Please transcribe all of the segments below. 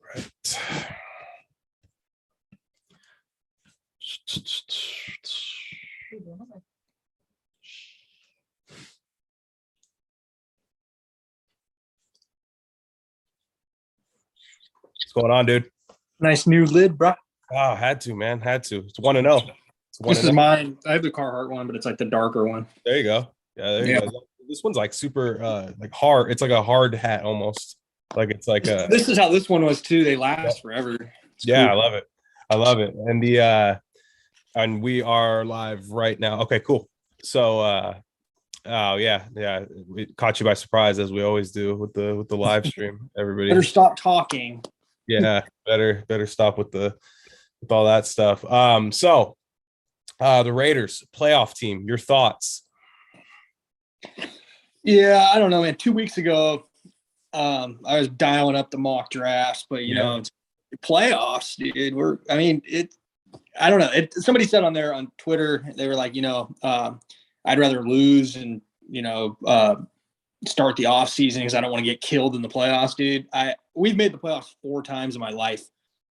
Right. What's going on, dude? Nice new lid, bro. Oh, had to, man. Had to. It's 1-0. This is mine. I have the Carhartt one, but it's like the darker one. There you go. Yeah, there you go. This one's like super like hard. It's like a hard hat almost. Like it's like a This is how this one was too. They last forever. It's yeah, cool. I love it. I love it. And we are live right now. Okay, cool. So oh yeah. We caught you by surprise as we always do with the live stream. Everybody Better stop talking. Yeah, better stop with all that stuff. So the Raiders playoff team, your thoughts? Yeah, I don't know, man. 2 weeks ago, I was dialing up the mock drafts, but you know, it's playoffs, dude. I don't know. Somebody said on there on Twitter, they were like, I'd rather lose and start the off season because I don't want to get killed in the playoffs, dude. We've made the playoffs 4 times in my life,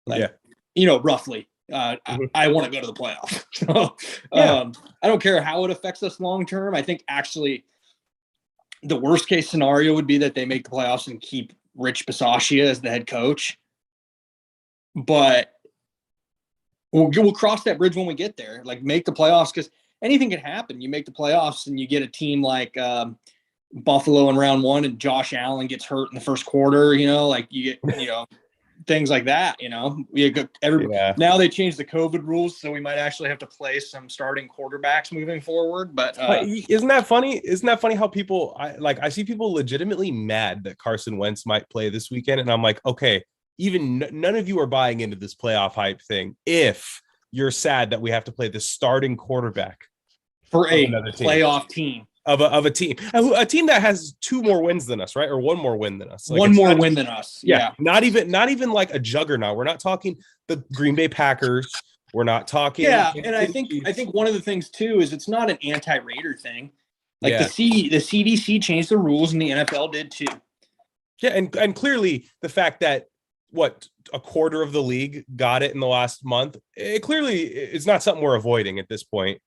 roughly. I want to go to the playoffs. So, I don't care how it affects us long term. I think actually the worst case scenario would be that they make the playoffs and keep Rich Bisaccia as the head coach. But we'll cross that bridge when we get there. Like, make the playoffs, because anything can happen. You make the playoffs and you get a team like Buffalo in round 1 and Josh Allen gets hurt in the first quarter, like you get, things like that, Now they changed the COVID rules, so we might actually have to play some starting quarterbacks moving forward. But isn't that funny? Isn't that funny how people I see people legitimately mad that Carson Wentz might play this weekend, and I'm like, okay, even none of you are buying into this playoff hype thing if you're sad that we have to play the starting quarterback for a playoff team. Of a team that has 2 more wins than us, right? Or 1 more win than us. Like, 1 more win than us. Yeah. Not even like a juggernaut. We're not talking the Green Bay Packers. We're not talking. Yeah, and I think one of the things too is it's not an anti-Raider thing. Like the CDC changed the rules and the NFL did too. Yeah, and clearly the fact that a quarter of the league got it in the last month, it's not something we're avoiding at this point.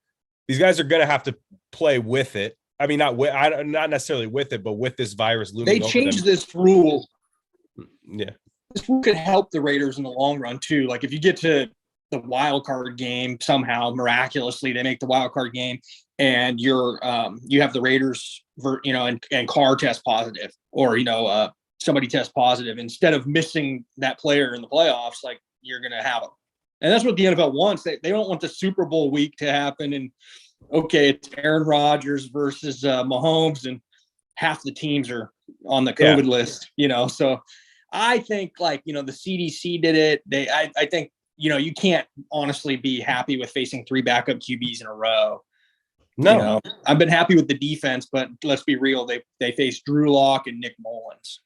These guys are going to have to play with it. I mean, not necessarily with it, but with this virus looming. They changed this rule. Yeah, this rule could help the Raiders in the long run too. Like, if you get to the wild card game somehow, miraculously, they make the wild card game, and you have the Raiders, and Carr test positive, or somebody test positive, instead of missing that player in the playoffs, like, you're going to have them. And that's what the NFL wants. They don't want the Super Bowl week to happen and, okay, it's Aaron Rodgers versus Mahomes, and half the teams are on the COVID list, So I think, the CDC did it. I think, you can't honestly be happy with facing 3 backup QBs in a row. No, I've been happy with the defense, but let's be real. They faced Drew Lock and Nick Mullins,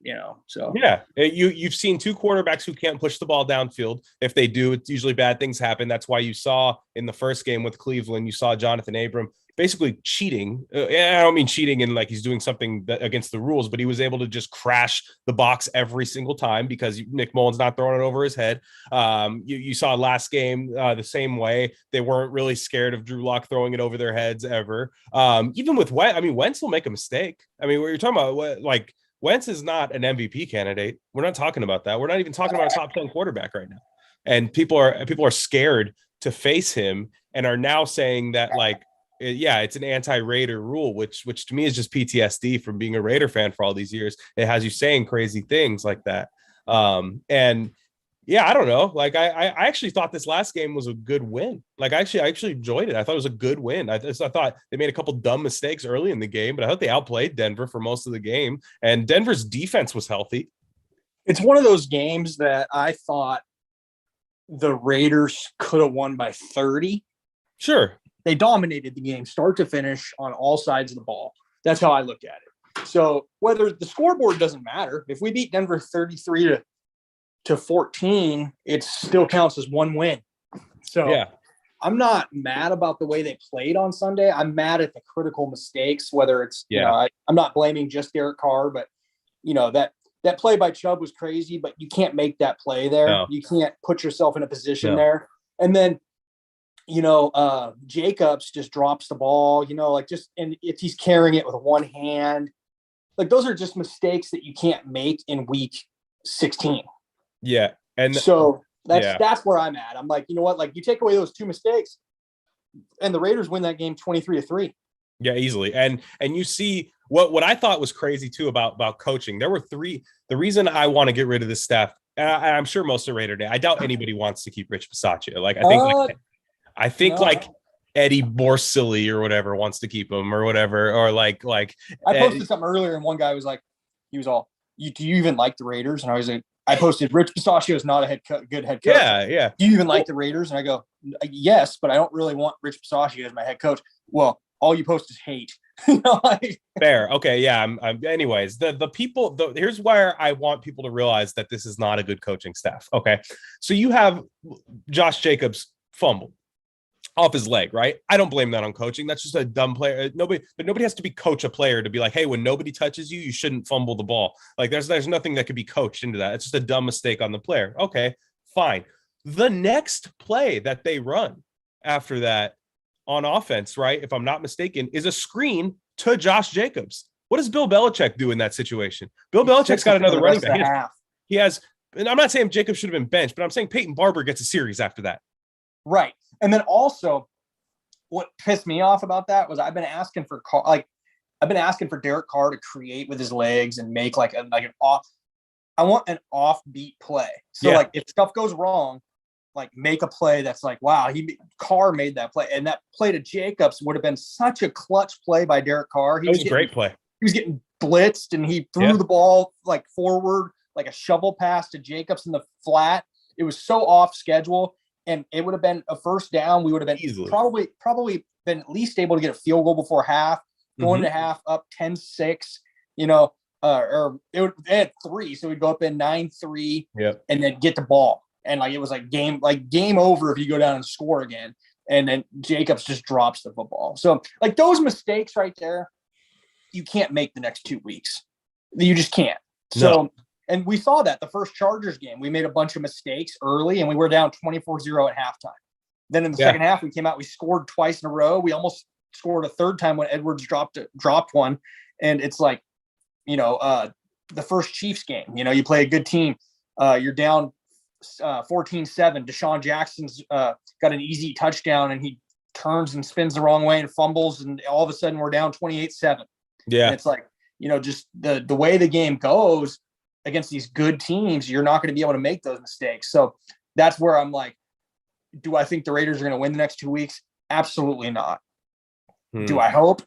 so. Yeah, you've seen 2 quarterbacks who can't push the ball downfield. If they do, it's usually bad things happen. That's why you saw in the first game with Cleveland, you saw Jonathan Abram basically cheating. I don't mean cheating in like he's doing something against the rules, but he was able to just crash the box every single time because Nick Mullins not throwing it over his head. You saw last game the same way. They weren't really scared of Drew Lock throwing it over their heads ever. Even with Wentz will make a mistake. I mean, what you're talking about, like, Wentz is not an MVP candidate. We're not talking about that. We're not even talking about a top 10 quarterback right now. And people are scared to face him and are now saying that, like, it's an anti-Raider rule, which to me is just PTSD from being a Raider fan for all these years. It has you saying crazy things like that. And yeah, I don't know. Like I actually thought this last game was a good win. Like I actually enjoyed it. I thought it was a good win. I thought they made a couple dumb mistakes early in the game, but I thought they outplayed Denver for most of the game. And Denver's defense was healthy. It's one of those games that I thought the Raiders could have won by 30. Sure. They dominated the game start to finish on all sides of the ball. That's how I look at it. So whether the scoreboard doesn't matter, if we beat Denver 33 to 14, it still counts as one win. So yeah. I'm not mad about the way they played on Sunday. I'm mad at the critical mistakes, whether it's, I'm not blaming just Derek Carr, but that play by Chubb was crazy, but you can't make that play there. No. You can't put yourself in a position there. And then, Jacobs just drops the ball, and if he's carrying it with one hand, like those are just mistakes that you can't make in week 16. Yeah. And so that's where I'm at. I'm like, you know what? Like you take away those two mistakes and the Raiders win that game 23-3. Yeah, easily. And you see what I thought was crazy too about coaching. There were three. The reason I want to get rid of this staff, and I'm sure most of Raider Day, I doubt anybody wants to keep Rich Bisaccia. Like I think Eddie Borsili or whatever wants to keep him or whatever, or like I posted something earlier and one guy was like, he was all, do you even like the Raiders? And I was like, I posted Rich Bisaccia is not a good head coach. Yeah. Do you even like the Raiders? And I go, yes, but I don't really want Rich Bisaccia as my head coach. Well, all you post is hate. Fair. Okay. Yeah. I'm anyways, the people, here's where I want people to realize that this is not a good coaching staff. Okay. So you have Josh Jacobs fumble off his leg, right? I don't blame that on coaching. That's just a dumb player. Nobody has to be coach a player to be like, hey, when nobody touches you, you shouldn't fumble the ball. Like there's nothing that could be coached into that. It's just a dumb mistake on the player. Okay, fine. The next play that they run after that on offense, right? If I'm not mistaken, is a screen to Josh Jacobs. What does Bill Belichick do in that situation? Bill Belichick's got another running back. He has, and I'm not saying Jacobs should have been benched, but I'm saying Peyton Barber gets a series after that. Right. And then also what pissed me off about that was I've been asking for Derek Carr to create with his legs and make like an off. I want an offbeat play. So like if stuff goes wrong, like make a play that's like, wow, Carr made that play. And that play to Jacobs would have been such a clutch play by Derek Carr. It was a great play. He was getting blitzed and he threw the ball like forward, like a shovel pass to Jacobs in the flat. It was so off schedule. And it would have been a first down. We would have been easily probably been at least able to get a field goal before half, going to half up 10-6, or it would add 3. So we'd go up in 9-3 and then get the ball. And like, it was like game over if you go down and score again. And then Jacobs just drops the football. So like those mistakes right there, you can't make the next 2 weeks. You just can't. So, and we saw that the first Chargers game, we made a bunch of mistakes early and we were down 24-0 at halftime. Then in the second half, we came out, we scored twice in a row. We almost scored a third time when Edwards dropped one. And it's like, the first Chiefs game, you play a good team. You're down 14-7. Deshaun Jackson's got an easy touchdown and he turns and spins the wrong way and fumbles. And all of a sudden we're down 28-7. Yeah. And it's like, just the way the game goes against these good teams, you're not going to be able to make those mistakes. So that's where I'm like, do I think the Raiders are going to win the next 2 weeks? Absolutely not. Do I hope?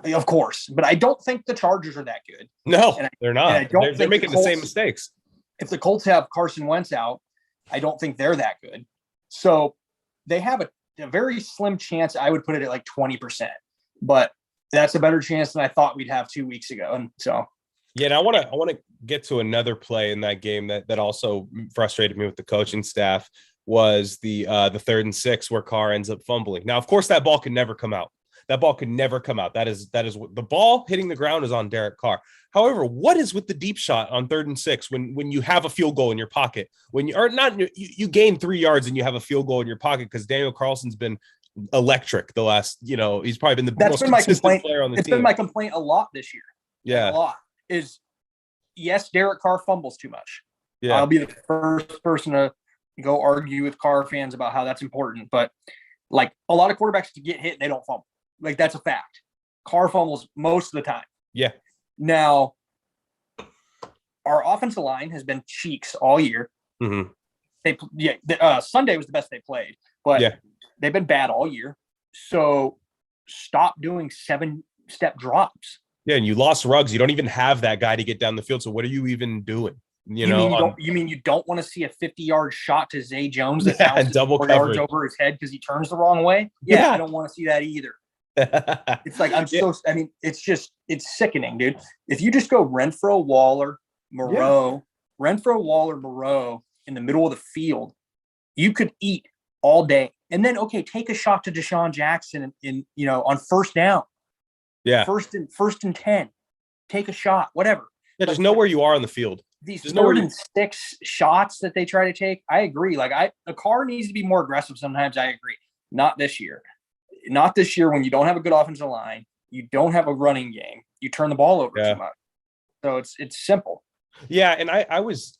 Of course. But I don't think the Chargers are that good. No, they're not. They're making the same mistakes. If the Colts have Carson Wentz out, I don't think they're that good. So they have a very slim chance. I would put it at like 20%. But that's a better chance than I thought we'd have 2 weeks ago. And so yeah, and I want to get to another play in that game that also frustrated me with the coaching staff was the 3rd and 6 where Carr ends up fumbling. Now, of course, that ball could never come out. That ball could never come out. That is what the ball hitting the ground is on Derek Carr. However, what is with the deep shot on 3rd and 6 when you have a field goal in your pocket? When you gain 3 yards and you have a field goal in your pocket because Daniel Carlson's been electric the last, he's probably been the most consistent player on the team. It's been my complaint a lot this year. Yeah. A lot. Is yes, Derek Carr fumbles too much. Yeah. I'll be the first person to go argue with Carr fans about how that's important. But Like a lot of quarterbacks to get hit and they don't fumble. Like that's a fact. Carr fumbles most of the time. Yeah. Now, our offensive line has been cheeks all year. Mm-hmm. Sunday was the best they played, but they've been bad all year. So stop doing 7-step drops. Yeah, and you lost Ruggs. You don't even have that guy to get down the field. So what are you even doing? You mean you don't want to see a 50-yard shot to Zay Jones that bounces double 4 coverage yards over his head because he turns the wrong way? Yeah, I don't want to see that either. It's like it's sickening, dude. If you just go Renfro, Waller, Moreau in the middle of the field, you could eat all day. And then take a shot to Deshaun Jackson in on first down. Yeah. First and 10. Take a shot, whatever. Yeah, just know where you are on the field. These 3rd and 6 shots that they try to take, I agree. Like a Carr needs to be more aggressive sometimes. I agree. Not this year. Not this year when you don't have a good offensive line, you don't have a running game, you turn the ball over too much. So it's simple. Yeah, and I was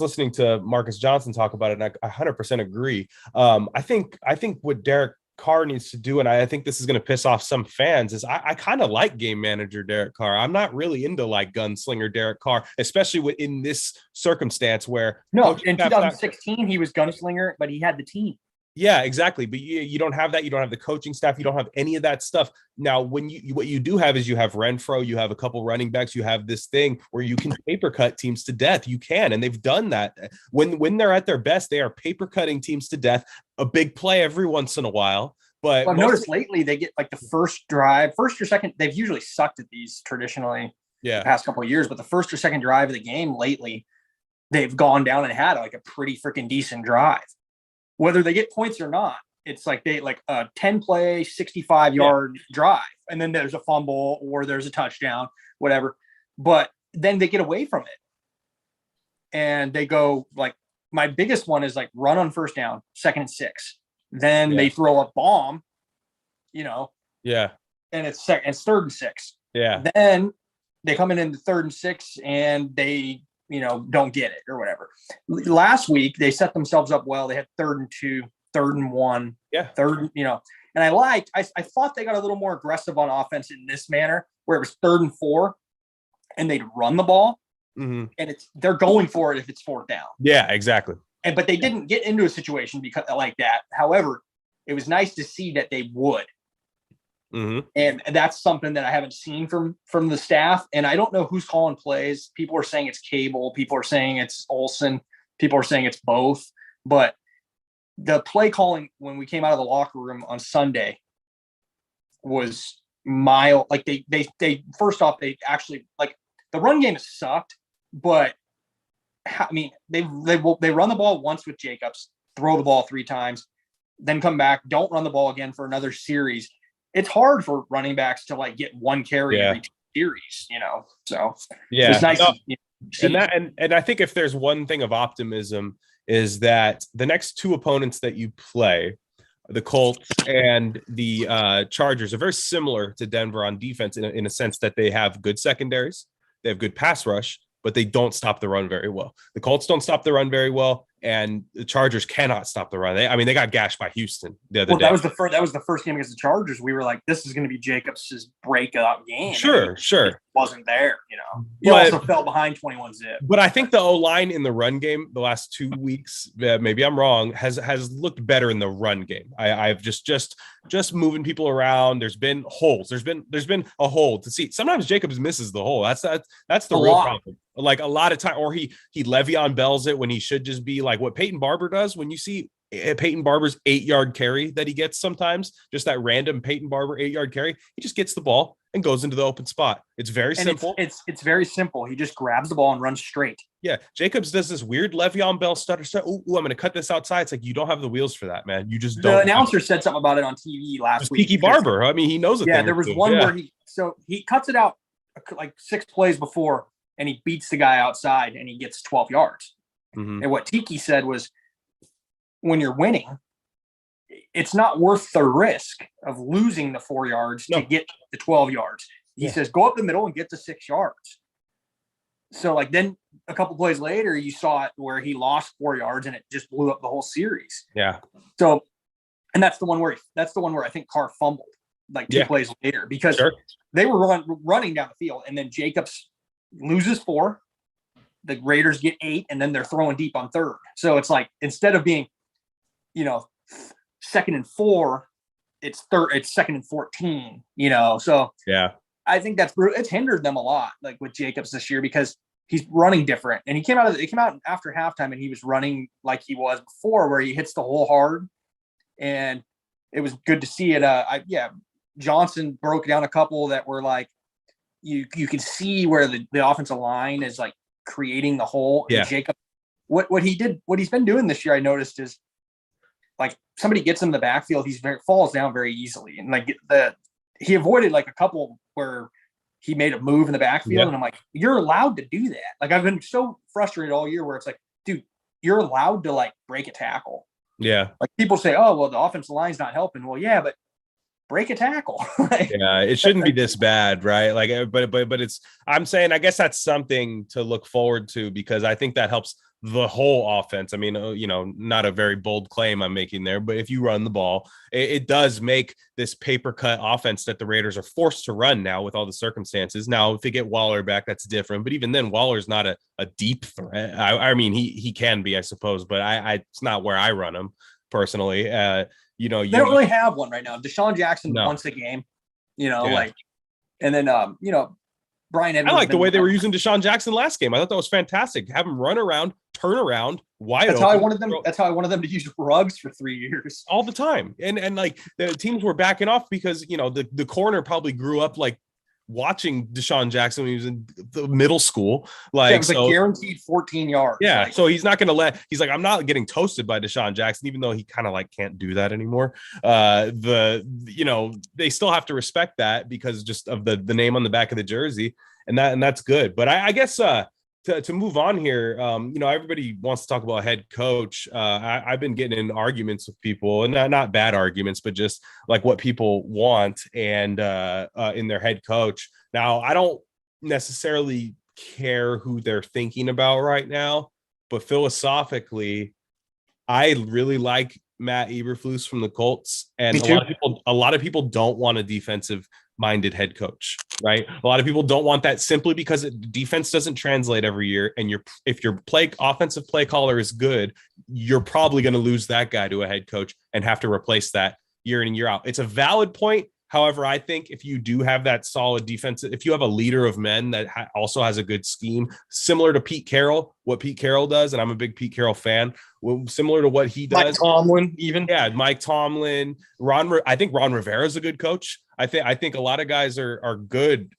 listening to Marcus Johnson talk about it, and I 100% agree. I think what Derek Carr needs to do, and I think this is going to piss off some fans, is I kind of like game manager Derek Carr. I'm not really into like gunslinger Derek Carr, especially in this circumstance where in 2016 he was gunslinger, but he had the team. Yeah, exactly. But you don't have that. You don't have the coaching staff. You don't have any of that stuff. Now, what you do have is you have Renfro, you have a couple running backs, you have this thing where you can paper cut teams to death. You can, and they've done that. When they're at their best, they are paper cutting teams to death. A big play every once in a while. But I've noticed lately they get like the first or second. They've usually sucked at these traditionally the past couple of years, but the first or second drive of the game lately, they've gone down and had like a pretty freaking decent drive. Whether they get points or not, it's like they like a 10-play, 65-yard drive, and then there's a fumble or there's a touchdown, whatever. But then they get away from it, and they go like my biggest one is like run on first down, 2nd and 6. Then they throw a bomb, and it's 3rd and 6. Yeah. Then they come in the 3rd and 6, and they don't get it or whatever. Last week, they set themselves up well. They had 3rd and 2, 3rd and 1, 3rd, and I thought they got a little more aggressive on offense in this manner where it was 3rd and 4 and they'd run the ball and they're going for it if it's 4th down. Yeah, exactly. But they didn't get into a situation because like that. However, it was nice to see that they would. And that's something that I haven't seen from the staff. And I don't know who's calling plays. People are saying it's Cable. People are saying it's Olsen. People are saying it's both. But the play calling when we came out of the locker room on Sunday was mild. Like they first off, they actually like the run game has sucked, but I mean, they run the ball once with Jacobs, throw the ball 3 times, then come back, don't run the ball again for another series. It's hard for running backs to like get 1 carry every series, So it's nice. And I think if there's one thing of optimism is that the next 2 opponents that you play, the Colts and the Chargers, are very similar to Denver on defense in a sense that they have good secondaries, they have good pass rush, but they don't stop the run very well. The Colts don't stop the run very well, and the Chargers cannot stop the run. They got gashed by Houston the other day. That was the first game against the Chargers. We were like, this is going to be Jacobs' breakout game. Sure. It wasn't there, He also fell behind 21-zip. But I think the O-line in the run game the last 2 weeks, maybe I'm wrong, has looked better in the run game. I've just moving people around. There's been holes. There's been a hole to see. Sometimes Jacobs misses the hole. That's the real problem. Like a lot of time, or he Le'Veon Bells it when he should just be like what Peyton Barber does. When you see Peyton Barber's 8-yard carry that he gets sometimes, just that random Peyton Barber 8-yard carry, he just gets the ball and goes into the open spot. It's very simple. It's very simple. He just grabs the ball and runs straight. Yeah, Jacobs does this weird Le'Veon Bell stutter. I'm going to cut this outside. It's like you don't have the wheels for that, man. You just don't. The announcer said something about it on TV last week. Tiki Barber. I mean, he knows it. Yeah, there was one where he cuts it out like 6 plays before, and he beats the guy outside, and he gets 12 yards. And what Tiki said was, when you're winning, it's not worth the risk of losing the 4 yards to get the 12 yards. He says, go up the middle and get the 6 yards. So like then a couple plays later, you saw it where he lost 4 yards and it just blew up the whole series. Yeah. So And that's the one where I think Carr fumbled like two plays later because they were running down the field, and then Jacobs loses 4. The Raiders get 8, and then they're throwing deep on 3rd. So it's like instead of being, 2nd and 4, it's 2nd and 14. So I think it's hindered them a lot, like with Jacobs this year, because he's running different. And it came out after halftime, and he was running like he was before, where he hits the hole hard. And it was good to see it. Johnson broke down a couple that were like, you could see where the offensive line is like creating the hole. Yeah. And Jacob, what he's been doing this year, I noticed, is like somebody gets him in the backfield, falls down very easily. And like he avoided like a couple where he made a move in the backfield. And I'm like, you're allowed to do that. Like, I've been so frustrated all year where it's like, dude, you're allowed to like break a tackle. Yeah. Like people say, oh, well, the offensive line's not helping. Well, yeah, but break a tackle. It shouldn't be this bad, right? Like, but it's, I'm saying, I guess that's something to look forward to, because I think that helps the whole offense. I mean, not a very bold claim I'm making there, but if you run the ball, it does make this paper cut offense that the Raiders are forced to run now with all the circumstances. Now, if they get Waller back, that's different. But even then, Waller's not a deep threat. I mean, he can be, I suppose, but it's not where I run him personally. They don't really have one right now. Deshaun Jackson once a game, and then Brian Edwards. I like the way they were using Deshaun Jackson last game. I thought that was fantastic. Have him run around, turn around, wide open. That's how I wanted them to use Ruggs for 3 years. All the time. And like the teams were backing off because, the corner probably grew up like watching Deshaun Jackson when he was in the middle school. Like, it was a guaranteed 14 yards. Yeah. So he's not going to he's like, I'm not getting toasted by Deshaun Jackson, even though he kind of like can't do that anymore. They still have to respect that because just of the name on the back of the jersey, and that's good. But I guess to move on here, everybody wants to talk about head coach. I've been getting in arguments with people, and not bad arguments, but just like what people want and in their head coach. Now, I don't necessarily care who they're thinking about right now, but philosophically, I really like Matt Eberflus from the Colts, and a lot of people don't want a defensive minded head coach, right? A lot of people don't want that simply because defense doesn't translate every year. And if your offensive play caller is good, you're probably going to lose that guy to a head coach and have to replace that year in and year out. It's a valid point. However, I think if you do have that solid defense, if you have a leader of men that also has a good scheme, similar to Pete Carroll, what Pete Carroll does, and I'm a big Pete Carroll fan, similar to what he does. Mike Tomlin, even. Yeah, Mike Tomlin. I think Ron Rivera is a good coach. I think a lot of guys are good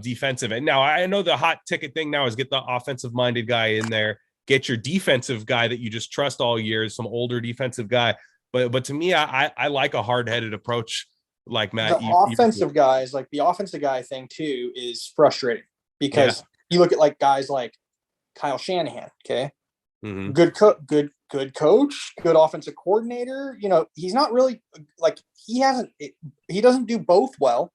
defensive. And now I know the hot ticket thing now is get the offensive minded guy in there, get your defensive guy that you just trust all year, some older defensive guy. But to me, I like a hard-headed approach. Like Matt, the offensive guy thing too is frustrating because you look at like guys like Kyle Shanahan. Okay, good coach, good offensive coordinator. He's not really like he doesn't do both well.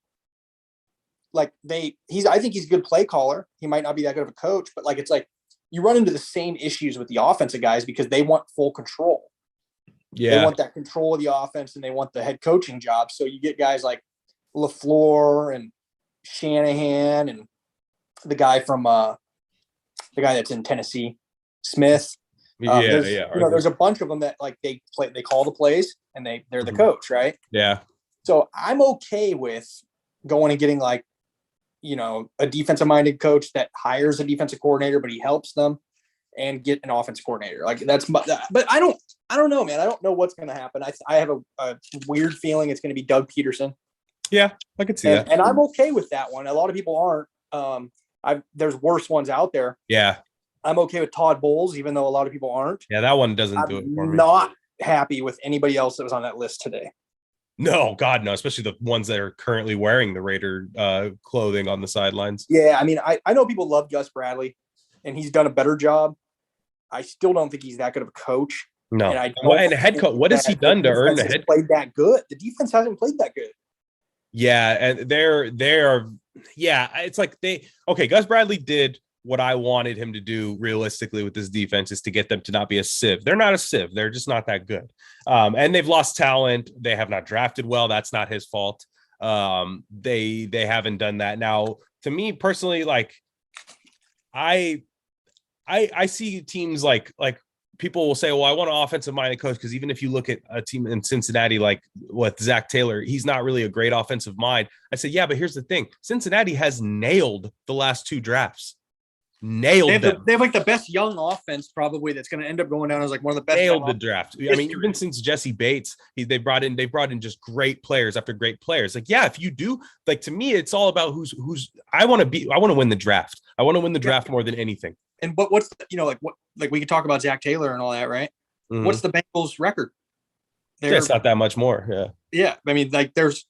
Like I think he's a good play caller. He might not be that good of a coach, but like it's like you run into the same issues with the offensive guys because they want full control. Yeah. They want that control of the offense and they want the head coaching job. So you get guys like LaFleur and Shanahan and the guy that's in Tennessee, Smith. There's a bunch of them that like they call the plays and they're the coach, right? Yeah. So I'm okay with going and getting like, a defensive minded coach that hires a defensive coordinator, but he helps them and get an offensive coordinator. Like but I don't know, man. I don't know what's going to happen. I have a weird feeling it's going to be Doug Peterson. Yeah, I could see that. And I'm okay with that one. A lot of people aren't. There's worse ones out there. Yeah. I'm okay with Todd Bowles, even though a lot of people aren't. Yeah, that one doesn't do it for me. Not happy with anybody else that was on that list today. No, God, no, especially the ones that are currently wearing the Raider clothing on the sidelines. Yeah, I mean, I know people love Gus Bradley, and he's done a better job. I still don't think he's that good of a coach. No. And a head coach, what has he done to earn the head? Played that good. The defense hasn't played that good. Yeah, and they're it's like Gus Bradley did what I wanted him to do realistically with this defense is to get them to not be a sieve. They're not a sieve. They're just not that good. And they've lost talent. They have not drafted well. That's not his fault. They haven't done that. Now, to me personally, like I see teams like people will say, well, I want an offensive minded coach, because even if you look at a team in Cincinnati, like with Zach Taylor, he's not really a great offensive mind. I said, yeah, but here's the thing. Cincinnati has nailed the last 2 drafts. Nailed them. They have like the best young offense probably that's going to end up going down as like one of the best. Nailed the draft. I mean, even since Jesse Bates, they brought in just great players after great players. Like, yeah, if you do, like, to me, it's all about who's. I want to win the draft. I want to win the draft more than anything. And what's like we could talk about Zach Taylor and all that, right? Mm-hmm. What's the Bengals record? It's not that much more. Yeah. Yeah. I mean, like there's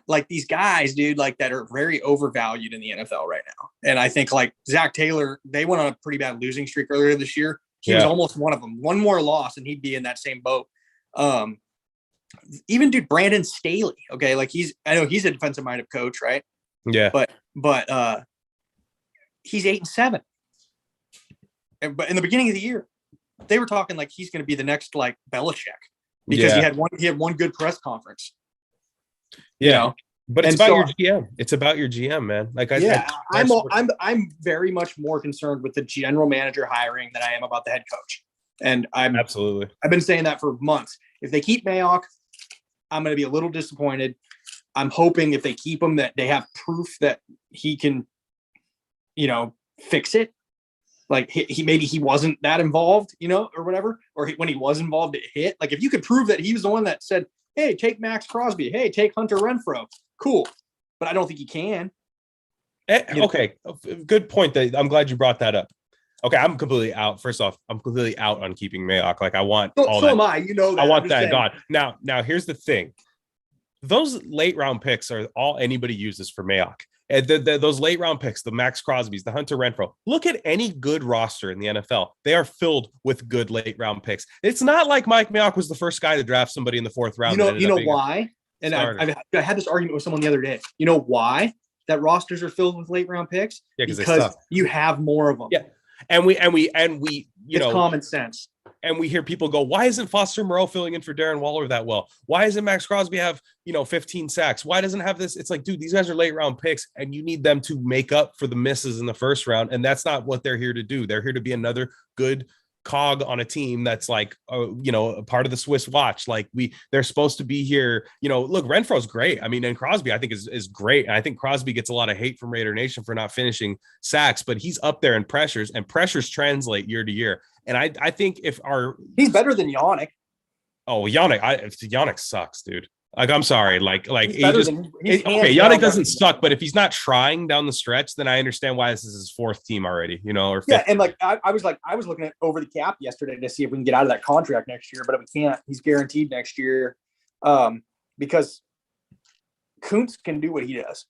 like these guys, dude, like that are very overvalued in the NFL right now. And I think like Zach Taylor, they went on a pretty bad losing streak earlier this year. He was almost one of them. One more loss and he'd be in that same boat. Even dude, Brandon Staley. Okay. Like I know he's a defensive minded coach, right? Yeah. But he's 8-7. But in the beginning of the year, they were talking like he's going to be the next like Belichick because he had one good press conference. Yeah, you know? But it's about your GM. It's about your GM, man. Like I'm very much more concerned with the general manager hiring than I am about the head coach. And I've been saying that for months. If they keep Mayock, I'm going to be a little disappointed. I'm hoping if they keep him that they have proof that he can, fix it. Like he wasn't that involved, or whatever, or when he was involved, it hit. Like if you could prove that he was the one that said, hey, take Max Crosby. Hey, take Hunter Renfrow. Cool. But I don't think he can. Okay. Good point. I'm glad you brought that up. Okay. I'm completely out. First off, I'm completely out on keeping Mayock. Like I want all that. So am I, that. I want that gone. Now here's the thing. Those late round picks are all anybody uses for Mayock. Those late round picks, the Max Crosbys, the Hunter Renfrow. Look at any good roster in the NFL. They are filled with good late round picks. It's not like Mike Mayock was the first guy to draft somebody in the 4th round. You know why? And I had this argument with someone the other day. You know why that rosters are filled with late round picks? Yeah, because you have more of them. Yeah, and we it's common sense. And we hear people go, why isn't Foster Moreau filling in for Darren Waller that well? Why doesn't Max Crosby have, 15 sacks? Why doesn't have this? It's like, dude, these guys are late round picks and you need them to make up for the misses in the 1st round. And that's not what they're here to do. They're here to be another good cog on a team that's like, a part of the Swiss watch. Like they're supposed to be here. Look, Renfro's great. I mean, and Crosby, I think is great. And I think Crosby gets a lot of hate from Raider Nation for not finishing sacks, but he's up there in pressures, and pressures translate year to year. And I think he's better than Yannick. Oh, Yannick sucks, dude. Like, I'm sorry. Yannick doesn't suck, but if he's not trying down the stretch, then I understand why this is his 4th team already, or fifth. Yeah. And like, I was looking at over the cap yesterday to see if we can get out of that contract next year, but we can't. He's guaranteed next year because Kuntz can do what he does.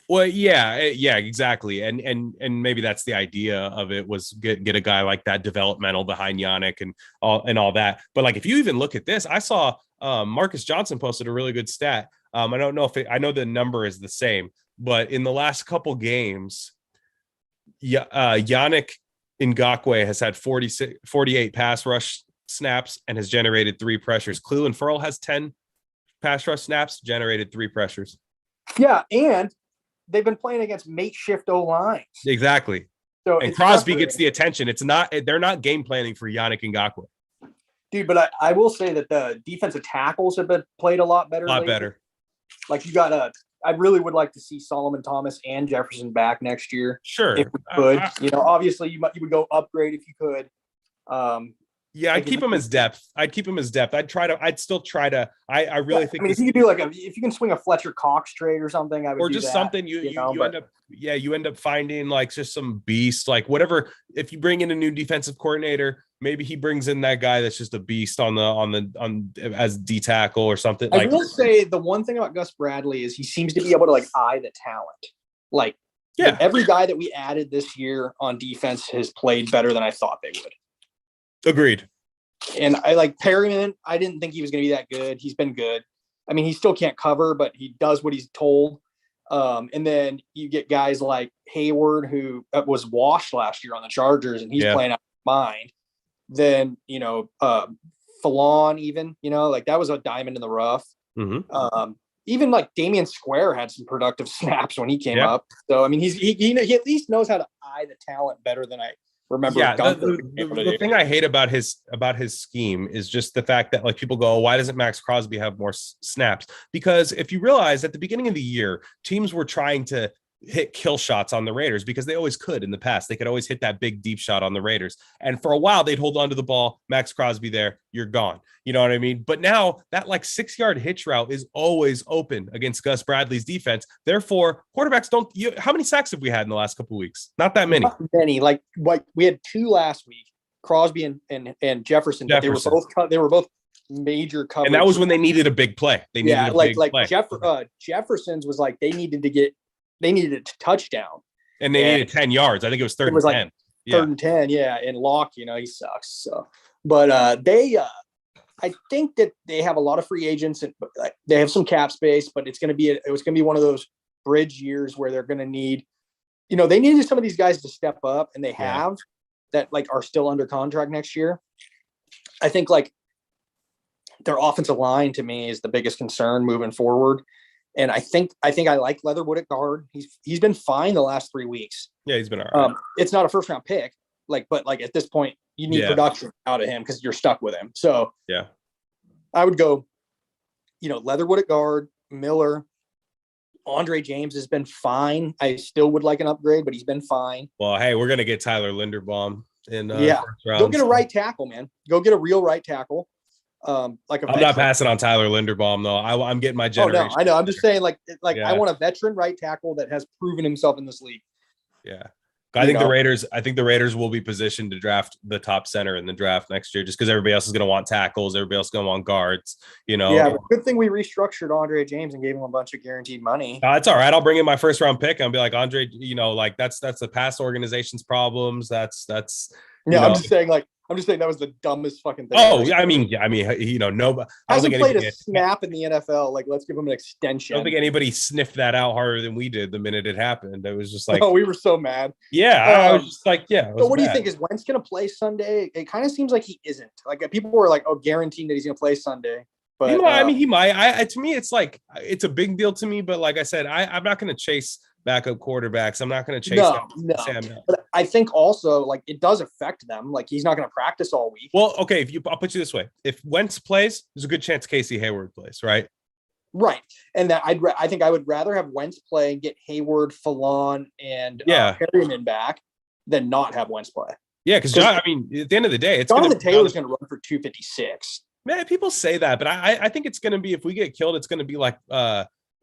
Well, yeah, exactly. And maybe that's the idea of it, was get a guy like that developmental behind Yannick and all that. But like, if you even look at this, I saw Marcus Johnson posted a really good stat. I don't know I know the number is the same, but in the last couple games, Yannick Ngakoue has had 48 pass rush snaps and has generated 3 pressures. Cleveland Ferrell has 10 pass rush snaps, generated 3 pressures. Yeah, and they've been playing against makeshift O-lines. Exactly. So and Crosby gets the attention. They're not game planning for Yannick Ngakoue. Dude, but I will say that the defensive tackles have been played a lot better. Better. Like you got I really would like to see Solomon Thomas and Jefferson back next year. Sure. If we could. Obviously you would go upgrade if you could. Yeah, I'd keep him as depth. I'd still try to. I really think. I mean, if you could do if you can swing a Fletcher Cox trade or something, I would. Or just do that, something you end up finding like just some beast, like whatever. If you bring in a new defensive coordinator, maybe he brings in that guy that's just a beast on as D tackle or something. I will say the one thing about Gus Bradley is he seems to be able to eye the talent. Like, yeah, every guy that we added this year on defense has played better than I thought they would. Agreed. And I like Perryman. I didn't think he was going to be that good. He's been good. I mean, he still can't cover, but he does what he's told. And then you get guys like Hayward, who was washed last year on the Chargers, and he's playing out of his mind. Then, Fallon, even, like that was a diamond in the rough. Mm-hmm. Even like Damian Square had some productive snaps when he came up. So, I mean, he at least knows how to eye the talent better than I remember. Yeah, the thing I hate about his scheme is just the fact that like people go, why doesn't Max Crosby have more snaps? Because if you realize at the beginning of the year, teams were trying to hit kill shots on the Raiders because they always could in the past. They could always hit that big deep shot on the Raiders. And for a while, they'd hold on to the ball. Max Crosby there, you're gone. You know what I mean? But now that like 6-yard hitch route is always open against Gus Bradley's defense. Therefore, quarterbacks don't. How many sacks have we had in the last couple of weeks? Not that many. Not many. Like we had 2 last week, Crosby and Jefferson. But they were both major coverage. And that was when they needed a big play. They needed a big play. Jefferson's was like they needed a touchdown. And they needed 10 yards. I think it was 3rd and 10. Third and 10, yeah. And Locke, he sucks. So, but I think that they have a lot of free agents and they have some cap space, but it was going to be one of those bridge years where they're going to need, they needed some of these guys to step up, and they have that like are still under contract next year. I think like their offensive line to me is the biggest concern moving forward. And I think I like Leatherwood at guard. He's been fine the last 3 weeks. Yeah, he's been all right. It's not a first round pick, but at this point, you need production out of him because you're stuck with him. So yeah, I would go, Leatherwood at guard, Miller, Andre James has been fine. I still would like an upgrade, but he's been fine. Well, hey, we're gonna get Tyler Linderbaum in first round. Go get a right tackle, man. Go get a real right tackle. I'm not passing on Tyler Linderbaum though. I'm getting my generation. Oh, no, I know. I'm just saying, I want a veteran right tackle that has proven himself in this league. Yeah, I think the Raiders will be positioned to draft the top center in the draft next year, just because everybody else is going to want tackles, everybody else is going to want guards. Yeah, but good thing we restructured Andre James and gave him a bunch of guaranteed money. It's all right. I'll bring in my first round pick and I'll be like, Andre, that's the past organization's problems. That's. Yeah, I'm just saying that was the dumbest fucking thing. Oh, yeah. I mean, nobody hasn't played a snap in the NFL. Like, let's give him an extension. I don't think anybody sniffed that out harder than we did the minute it happened. It was just like, we were so mad. Yeah, I was just like, yeah. So, what do you think? Is Wentz going to play Sunday? It kind of seems like he isn't. Like, people were like, guaranteeing that he's going to play Sunday. But he might. To me, it's like it's a big deal to me. But like I said, I'm not going to chase backup quarterbacks. I'm not going to chase no. But I think also like it does affect them. Like he's not going to practice all week. Well, okay. I'll put you this way: if Wentz plays, there's a good chance Casey Hayward plays, right? Right, and that I think I would rather have Wentz play and get Hayward, Fallon, and Perryman back than not have Wentz play. Yeah, because at the end of the day, Jonathan Taylor's going to run for 256. Man, people say that, but I think it's going to be, if we get killed, it's going to be like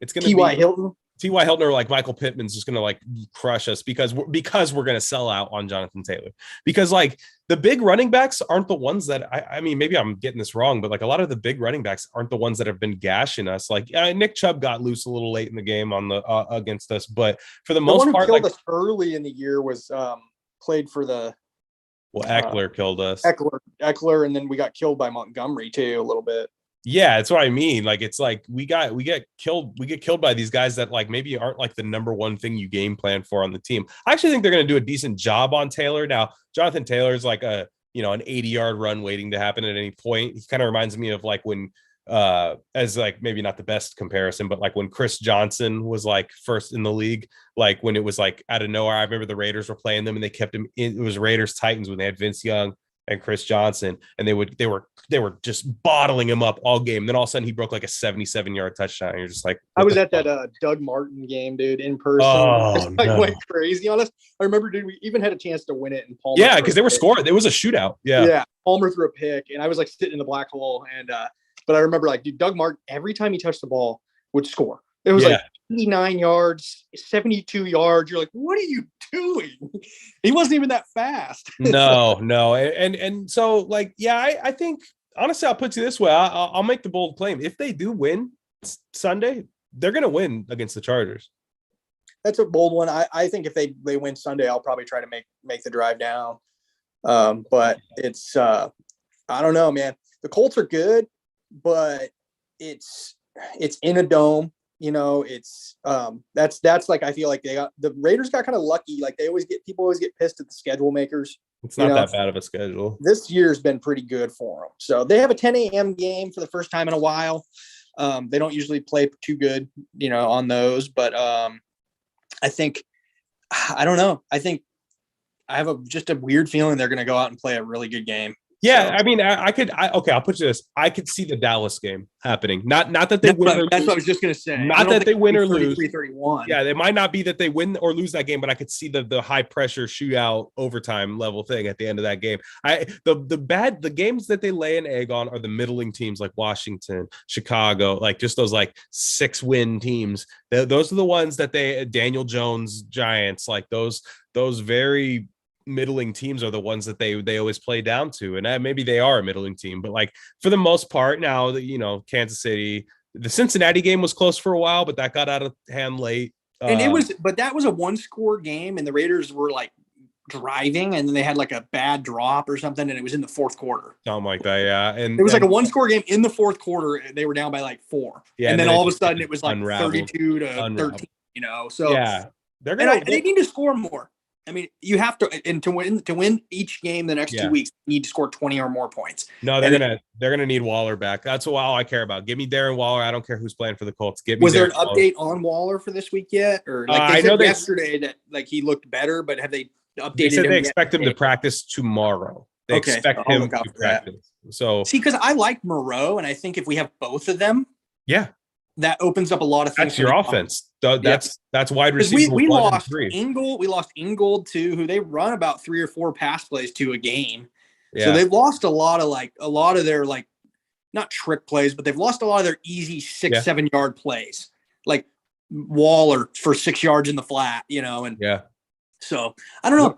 it's going to be T.Y. Hilton. T.Y. Hilton or like Michael Pittman's just going to like crush us because we're going to sell out on Jonathan Taylor, because like the big running backs aren't the ones that I mean, maybe I'm getting this wrong, but like a lot of the big running backs aren't the ones that have been gashing us. Like Nick Chubb got loose a little late in the game on the against us, but for the most part, killed us early in the year was played for the. Well, Eckler killed us. Eckler, and then we got killed by Montgomery too a little bit. Yeah, that's what I mean. Like it's like we get killed by these guys that like maybe aren't like the number one thing you game plan for on the team. I actually think they're going to do a decent job on Taylor. Now, Jonathan Taylor is like an 80-yard run waiting to happen at any point. He kind of reminds me of like when as like maybe not the best comparison, but like when Chris Johnson was like first in the league, like when it was like out of nowhere. I remember the Raiders were playing them and they kept him in. It was Raiders Titans when they had Vince Young and Chris Johnson, and they were just bottling him up all game. And then all of a sudden he broke like a 77-yard touchdown. And you're just like, I was at that Doug Martin game, dude, in person. Oh, no. Went crazy on us. I remember, dude, we even had a chance to win it in Palmer. Yeah, because they were scoring. It was a shootout. Yeah. Palmer threw a pick, and I was like sitting in the black hole. And but I remember like, dude, Doug Martin, every time he touched the ball, would score. It was like 89 yards, 72 yards. You're like, what are you doing? He wasn't even that fast. No. And so like, yeah, I think honestly, I'll put you this way. I'll make the bold claim. If they do win Sunday, they're going to win against the Chargers. That's a bold one. I think if they win Sunday, I'll probably try to make the drive down. But it's, I don't know, man. The Colts are good, but it's in a dome. It's that's like, I feel like the Raiders got kind of lucky. Like people always get pissed at the schedule makers. It's not that bad of a schedule. This year's been pretty good for them. So they have a 10 a.m. game for the first time in a while. They don't usually play too good, on those, but I think, I don't know. I think I have just a weird feeling they're going to go out and play a really good game. Yeah, so. I mean, I'll put you this. I could see the Dallas game happening. Not that they win or lose. That's what I was just going to say. Not that they win or lose. 33-31. Yeah, it might not be that they win or lose that game, but I could see the high pressure shootout overtime level thing at the end of that game. The games that they lay an egg on are the middling teams like Washington, Chicago, like just those like 6-win teams. Those are the ones that Daniel Jones Giants, like those very middling teams are the ones that they always play down to, and maybe they are a middling team, but like for the most part now, Kansas City, the Cincinnati game was close for a while, but that got out of hand late, and that was a 1-score game, and the Raiders were like driving, and then they had like a bad drop or something, and it was in the fourth quarter, something like that. Yeah, and it was like a 1-score game in the fourth quarter. They were down by like 4, and then all of a sudden it was like 32 to 13. So yeah, they need to score more. I mean, you have to, and to win each game the next 2 weeks, you need to score 20 or more points. No, they're gonna need Waller back. That's all I care about. Give me Darren Waller. I don't care who's playing for the Colts. Was there an update on Waller for this week yet, or like they said yesterday that like he looked better, but have they updated? They said they expect him to practice tomorrow. They expect him to practice. So see, because I like Moreau, and I think if we have both of them, that opens up a lot of things. That's your offense. That's wide receiver. We lost Ingold. We lost Ingold too, who they run about 3 or 4 pass plays to a game. Yeah. So they've lost a lot of their like not trick plays, but they've lost a lot of their easy 6-7 yard plays, like Waller for 6 yards in the flat, and So I don't know.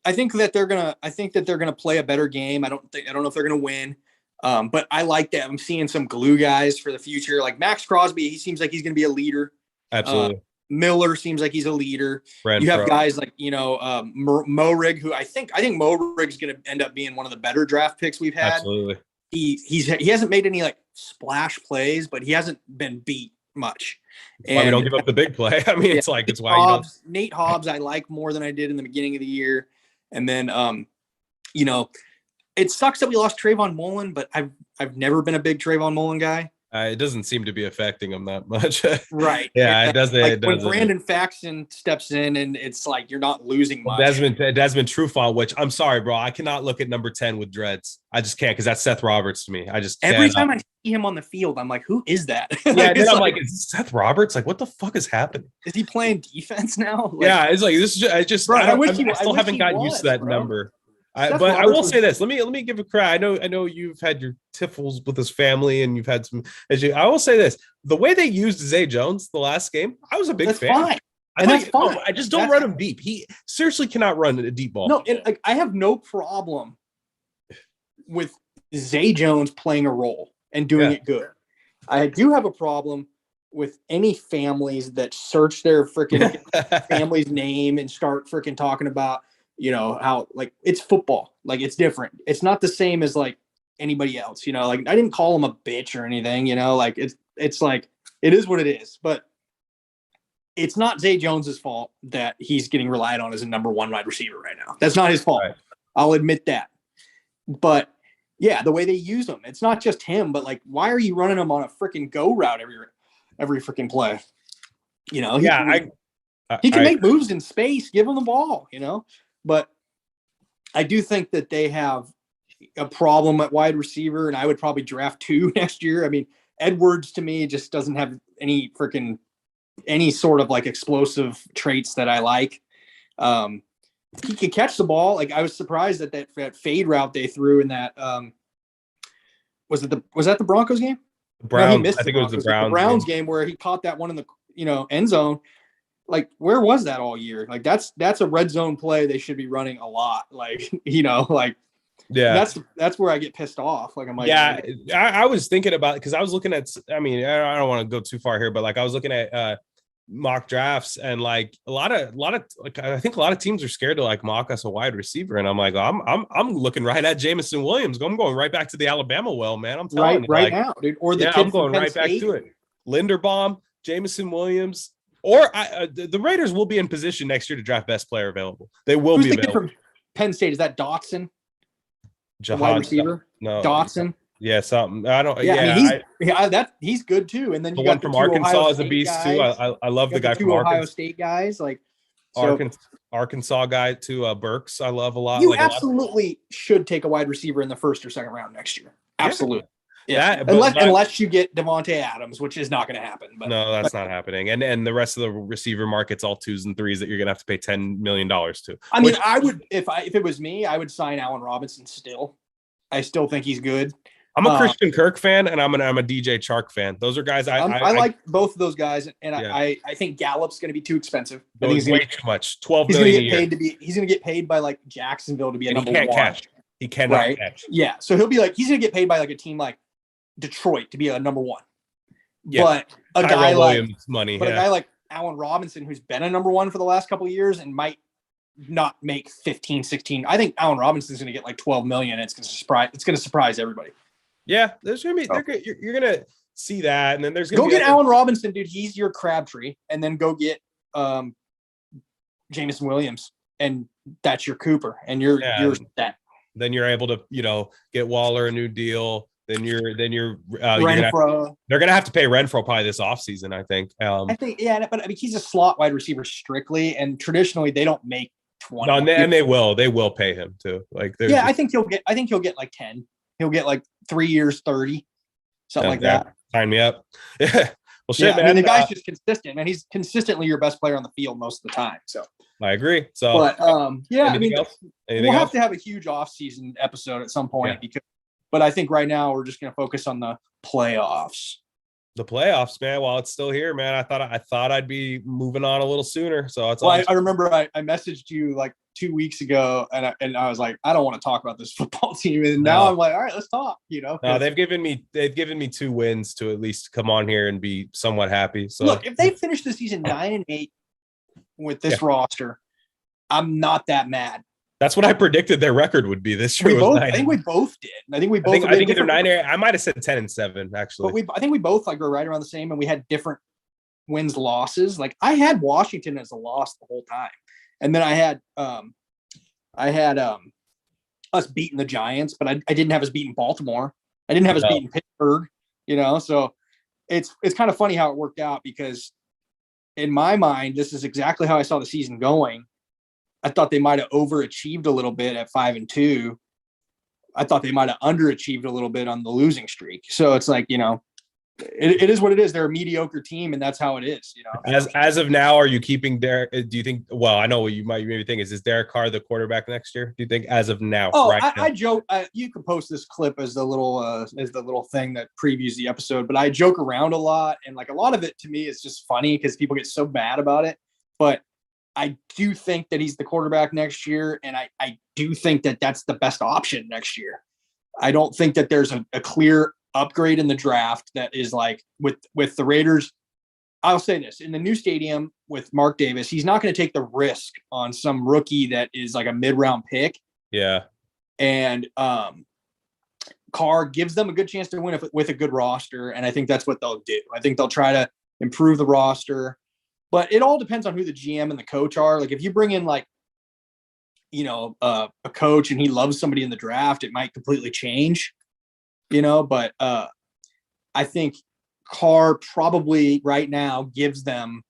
I think that they're gonna play a better game. I don't know if they're gonna win. But I like that. I'm seeing some glue guys for the future. Like Max Crosby, he seems like he's going to be a leader. Absolutely. Miller seems like he's a leader. You have guys like, Morig, who I think Morig's going to end up being one of the better draft picks we've had. Absolutely. He hasn't made any like splash plays, but he hasn't been beat much. Why we don't give up the big play. I mean, it's why Nate Hobbs I like more than I did in the beginning of the year. And then, it sucks that we lost Trayvon Mullen, but I've never been a big Trayvon Mullen guy. It doesn't seem to be affecting him that much. Right. Yeah, it doesn't. Like when Brandon Faxon steps in, and it's like you're not losing much. Desmond Trufant, which I'm sorry, bro, I cannot look at number 10 with dreads. I just can't, because that's Seth Roberts to me. I just every time I see him on the field, I'm like, who is that? Yeah, and I'm like, is this Seth Roberts? Like, what the fuck is happening? Is he playing defense now? Yeah, it's like this is just. Bro, I still haven't gotten used to that number. But I will say this. Let me give a credit. I know you've had your tiffles with his family, and you've had some. I will say this: the way they used Zay Jones the last game, I was a big fan. Fine. That's fine. I just don't run him deep. He seriously cannot run a deep ball. No, and like I have no problem with Zay Jones playing a role and doing it good. I do have a problem with any families that search their freaking family's name and start freaking talking about. How like it's football, like it's different. It's not the same as like anybody else, like I didn't call him a bitch or anything, like it's like, it is what it is, but it's not Zay Jones's fault that he's getting relied on as a number 1 wide receiver right now. That's not his fault. Right. I'll admit that. But yeah, the way they use him, it's not just him, but like, why are you running him on a freaking go route every freaking play? He can make moves in space, give him the ball, But I do think that they have a problem at wide receiver, and I would probably draft 2 next year. I mean, Edwards to me just doesn't have any sort of like explosive traits that I like. He can catch the ball. Like I was surprised at that fade route they threw in that. Was that the Broncos game? Browns. No, I think it was the Browns game where he caught that one in the end zone. Like, where was that all year? Like, that's a red zone play they should be running a lot. Like, that's where I get pissed off. Like, I'm like, I was thinking about, because I was looking at, I mean, I don't want to go too far here, but like I was looking at mock drafts, and like a lot of like I think a lot of teams are scared to like mock us a wide receiver, and I'm like, I'm looking right at Jameson Williams. I'm going right back to the Alabama well, man. I'm telling you, right now, dude. Or I'm going right back to it. Linderbaum. Jamison Williams, or the Raiders will be in position next year to draft best player available. They will Who's be the kid available. from Penn State? Is that Dotson? Jihad, wide receiver? No. Dotson? Yeah, something. I don't. Yeah, Yeah, I mean, he's good too. And then the you one got the from two Arkansas Ohio is a State beast guys. too. I love the guy from Ohio Arkansas. State guys. Like, so Arkansas guy too. Burks, I love a lot. You like absolutely should take a wide receiver in the first or second round next year. Absolutely. Yeah. Unless you get Devontae Adams, which is not going to happen. But no, that's not happening. And the rest of the receiver market's all 2s and 3s that you're going to have to pay $10 million to. I mean, I would if it was me, I would sign Allen Robinson still. I still think he's good. I'm a Christian Kirk fan, and I'm a DJ Chark fan. Those are guys I like both of those guys, and I think Gallup's going to be too expensive. I think he's way too much. $12 million a year. He's going to get paid by like Jacksonville to be a number one. He can't catch. He cannot catch. Yeah, so he's going to get paid by like a team like Detroit to be a number one. Yeah. But a guy like Allen Robinson, who's been a number one for the last couple of years and might not make 15, 16. I think Allen Robinson's going to get like 12 million. It's going to surprise everybody. Yeah, there's going to be you're going to see that, and then there's going to get Allen Robinson, dude. He's your Crabtree, and then go get Jamison Williams, and that's your Cooper, and you're set. Then you're able to get Waller a new deal. Then you're Renfro. They're gonna have to pay Renfro probably this offseason, I think. But I mean he's a slot wide receiver strictly, and traditionally they don't make 20. No, and they will pay him too. Like I think he'll get like 10. He'll get like 3 years, 30, something like that. Sign me up. Yeah. Well, shit, man. I mean, the guy's just consistent, and he's consistently your best player on the field most of the time. So I agree. So, but I mean, we'll have to have a huge off-season episode at some point but I think right now we're just going to focus on the playoffs. The playoffs, man. While it's still here, man, I thought I'd be moving on a little sooner. So it's. Well, I remember I messaged you like 2 weeks ago, and I was like, I don't want to talk about this football team, and now I'm like, all right, let's talk. No, they've given me 2 wins to at least come on here and be somewhat happy. So look, if they finish the season 9-8 with this roster, I'm not that mad. That's what I predicted their record would be this year. I think we both did. I think either 9 or I might have said 10-7 actually. But I think we both were right around the same, and we had different wins, losses. Like I had Washington as a loss the whole time, and then I had us beating the Giants, but I didn't have us beating Baltimore. I didn't have us beating Pittsburgh. So it's kind of funny how it worked out, because in my mind, this is exactly how I saw the season going. I thought they might have overachieved a little bit at 5-2. I thought they might have underachieved a little bit on the losing streak. So it's like, it is what it is. They're a mediocre team, and that's how it is. As of now, are you keeping Derek? Do you think? Well, I know what you might maybe think is Derek Carr the quarterback next year? Do you think as of now? Oh, I joke. You can post this clip as the little thing that previews the episode, but I joke around a lot, and like a lot of it to me is just funny because people get so mad about it. But I do think that he's the quarterback next year, and I do think that that's the best option next year. I don't think that there's a clear upgrade in the draft that is like with the Raiders. I'll say this, in the new stadium with Mark Davis, he's not going to take the risk on some rookie that is like a mid-round pick. Yeah. And Carr gives them a good chance to win with a good roster, and I think that's what they'll do. I think they'll try to improve the roster. But it all depends on who the GM and the coach are. Like if you bring in a coach and he loves somebody in the draft, it might completely change, But I think Carr probably right now gives them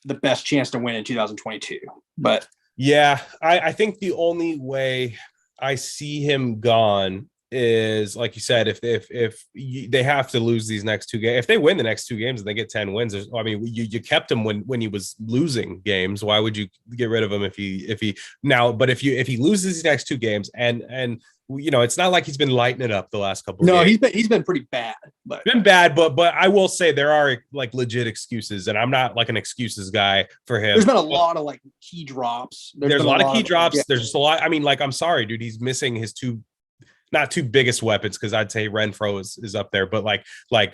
the best chance to win in 2022. But yeah, I think the only way I see him gone is, like you said, if they have to lose these next 2 games. If they win the next 2 games and they get 10 wins, you kept him when he was losing games. Why would you get rid of him if he loses these next 2 games and it's not like he's been lighting it up the last couple of games. He's been pretty bad. But I will say there are like legit excuses, and I'm not like an excuses guy for him. There's been a lot of like key drops. There's a lot of key drops. Yeah. There's just a lot. I mean, like, I'm sorry, dude, he's missing his not two biggest weapons, because I'd say Renfro is up there, but like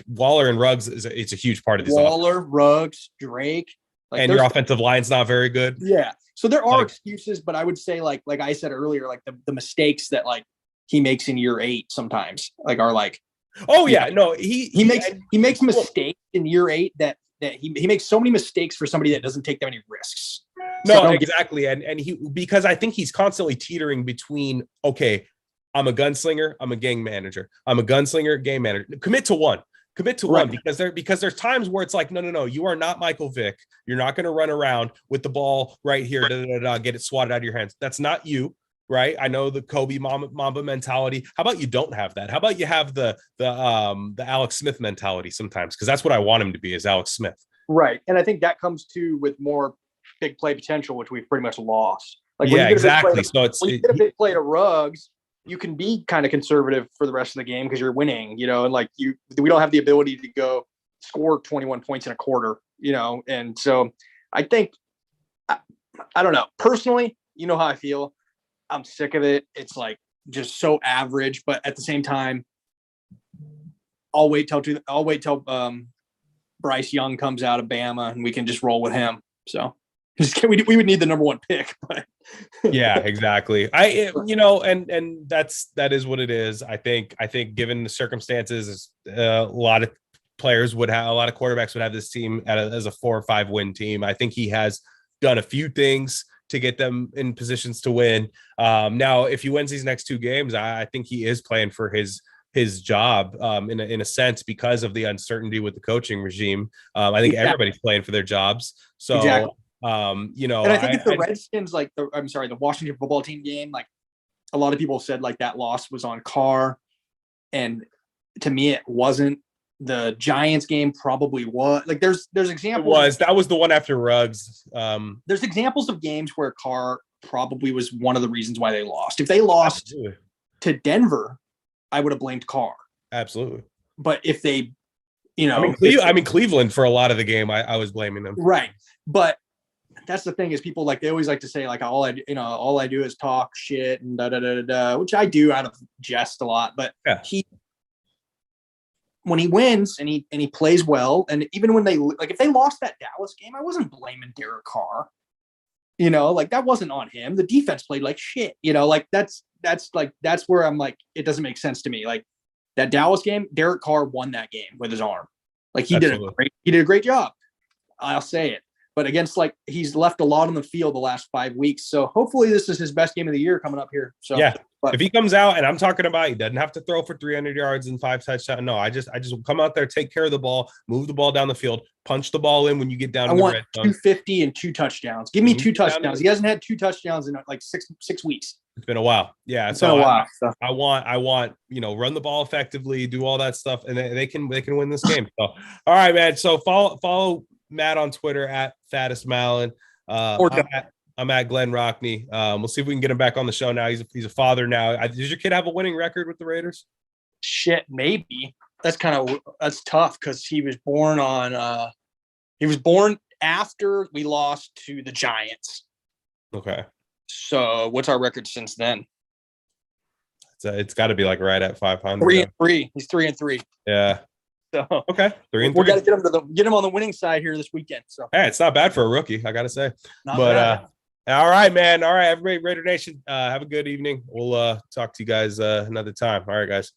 Waller and Ruggs it's a huge part of this. Waller, Ruggs, Drake, and your offensive line's not very good. Yeah, so there are excuses, but I would say like I said earlier, like the mistakes that like he makes in year 8 sometimes are like. Oh yeah, no, he makes mistakes in year 8 that he makes so many mistakes for somebody that doesn't take that many risks. No, exactly. And because I think he's constantly teetering between, okay, I'm a gunslinger, I'm a gang manager. I'm a gunslinger, game manager. Commit to one because there's times where it's like, no, you are not Michael Vick. You're not going to run around with the ball right here, get it swatted out of your hands. That's not you. Right. I know the Kobe Mamba mentality. How about you don't have that? How about you have the Alex Smith mentality sometimes? Because that's what I want him to be, is Alex Smith. Right. And I think that comes too with more big play potential, which we've pretty much lost. Like, yeah, exactly. When you get a big play to Ruggs, you can be kind of conservative for the rest of the game because you're winning, and like we don't have the ability to go score 21 points in a quarter, and so I think, I don't know, personally, how I feel. I'm sick of it. It's like just so average, but at the same time, I'll wait till Bryce Young comes out of Bama and we can just roll with him. So we would need the number 1 pick, but yeah, exactly. And that is what it is. I think given the circumstances, a lot of quarterbacks would have this team as a 4 or 5 win team. I think he has done a few things to get them in positions to win. Now, if he wins these next 2 games, I think he is playing for his job in a sense because of the uncertainty with the coaching regime. I think everybody's playing for their jobs. So, exactly. And I think if the Redskins, the Washington football team game, like a lot of people said, like that loss was on Carr, and to me, it wasn't. The Giants game probably was. Like there's examples. That was the one after Ruggs. There's examples of games where Carr probably was one of the reasons why they lost. If they lost to Denver, I would have blamed Carr. Absolutely. But if they, Cleveland for a lot of the game, I was blaming them. Right. But that's the thing is people they always like to say like all I do is talk shit and which I do out of jest a lot. But when he wins and he plays well, and even when if they lost that Dallas game, I wasn't blaming Derek Carr. That wasn't on him. The defense played like shit. That's where I'm like, it doesn't make sense to me. Like that Dallas game, Derek Carr won that game with his arm. Like he did a great job. I'll say it. But against he's left a lot on the field the last 5 weeks. So hopefully this is his best game of the year coming up here. So yeah, if he comes out, and I'm talking about, he doesn't have to throw for 300 yards and 5 touchdowns. No, I just come out there, take care of the ball, move the ball down the field, punch the ball in when you get down. I want 250 and 2 touchdowns. Give me 2 touchdowns. He hasn't had 2 touchdowns in like six weeks. It's been a while. Yeah, it's been a while. I want run the ball effectively, do all that stuff, and they can win this game. So all right, man. So follow Matt on Twitter at Fattest Malin. I'm at Glen Rockney. We'll see if we can get him back on the show now. He's a father now. Does your kid have a winning record with the Raiders? Shit, maybe. That's tough because he was born after we lost to the Giants. Okay. So what's our record since then? It's got to be like right at 500. 3-3. He's 3-3. Yeah. So okay, 3-3. We got to get him on the winning side here this weekend. So hey, it's not bad for a rookie, I gotta say. All right, man. All right, everybody, Raider Nation. Have a good evening. We'll talk to you guys another time. All right, guys.